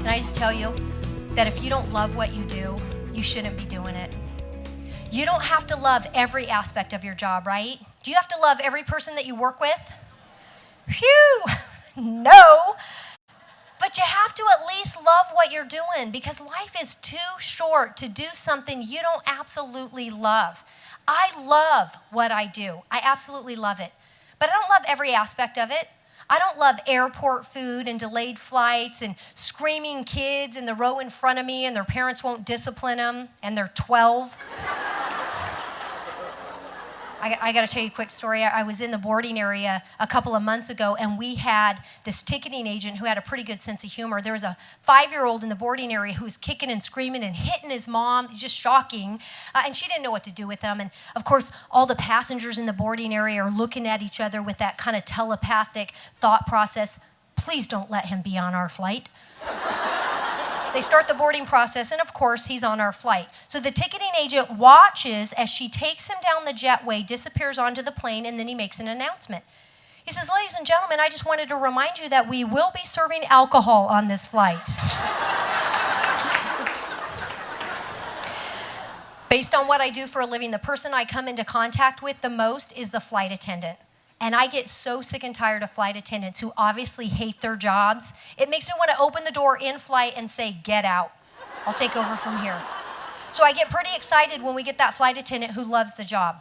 Can I just tell you that if you don't love what you do, you shouldn't be doing it. You don't have to love every aspect of your job, right? Do you have to love every person that you work with? Phew, no. But you have to at least love what you're doing because life is too short to do something you don't absolutely love. I love what I do. I absolutely love it. But I don't love every aspect of it. I don't love airport food and delayed flights and screaming kids in the row in front of me and their parents won't discipline them and they're 12. I got to tell you a quick story. I was in the boarding area a couple of months ago, and we had this ticketing agent who had a pretty good sense of humor. There was a 5-year-old in the boarding area who was kicking and screaming and hitting his mom. It's just shocking. And she didn't know what to do with him. And, of course, all the passengers in the boarding area are looking at each other with that kind of telepathic thought process. Please don't let him be on our flight. They start the boarding process, and of course, he's on our flight. So the ticketing agent watches as she takes him down the jetway, disappears onto the plane, and then he makes an announcement. He says, "Ladies and gentlemen, I just wanted to remind you that we will be serving alcohol on this flight." Based on what I do for a living, the person I come into contact with the most is the flight attendant. And I get so sick and tired of flight attendants who obviously hate their jobs. It makes me want to open the door in flight and say, "Get out. I'll take over from here." So I get pretty excited when we get that flight attendant who loves the job.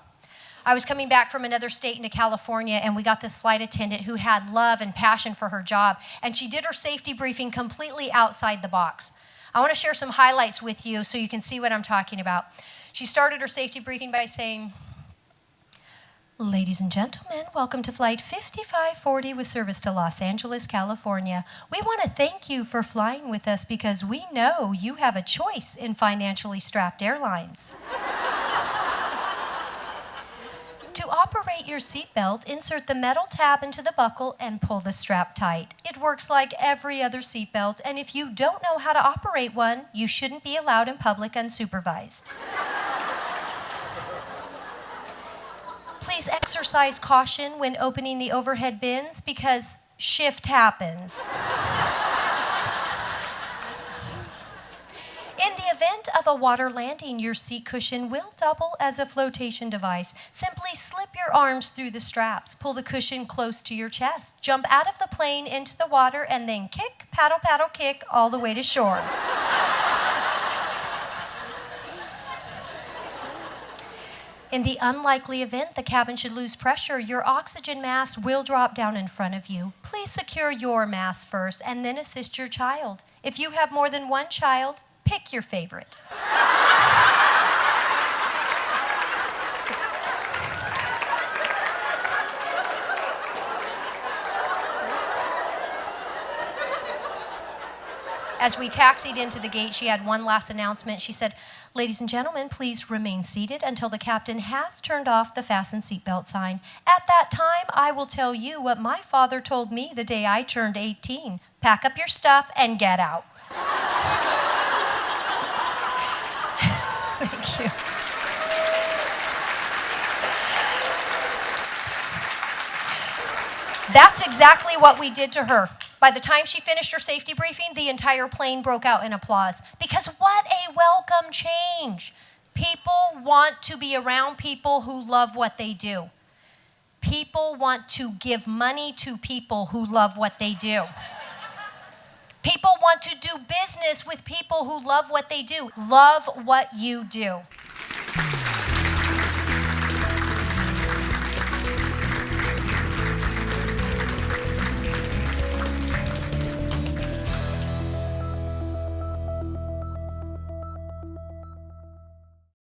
I was coming back from another state into California, and we got this flight attendant who had love and passion for her job, and she did her safety briefing completely outside the box. I want to share some highlights with you so you can see what I'm talking about. She started her safety briefing by saying, "Ladies and gentlemen, welcome to Flight 5540 with service to Los Angeles, California. We want to thank you for flying with us because we know you have a choice in financially strapped airlines. To operate your seatbelt, insert the metal tab into the buckle and pull the strap tight. It works like every other seatbelt, and if you don't know how to operate one, you shouldn't be allowed in public unsupervised. Please exercise caution when opening the overhead bins because shift happens. In the event of a water landing, your seat cushion will double as a flotation device. Simply slip your arms through the straps, pull the cushion close to your chest, jump out of the plane into the water, and then kick, paddle, paddle, kick all the way to shore. In the unlikely event the cabin should lose pressure, your oxygen mask will drop down in front of you. Please secure your mask first and then assist your child. If you have more than one child, pick your favorite." As we taxied into the gate, she had one last announcement. She said, "Ladies and gentlemen, please remain seated until the captain has turned off the fasten seatbelt sign. At that time, I will tell you what my father told me the day I turned 18. Pack up your stuff and get out." Thank you. That's exactly what we did to her. By the time she finished her safety briefing, the entire plane broke out in applause. Because what a welcome change. People want to be around people who love what they do. People want to give money to people who love what they do. People want to do business with people who love what they do. Love what you do.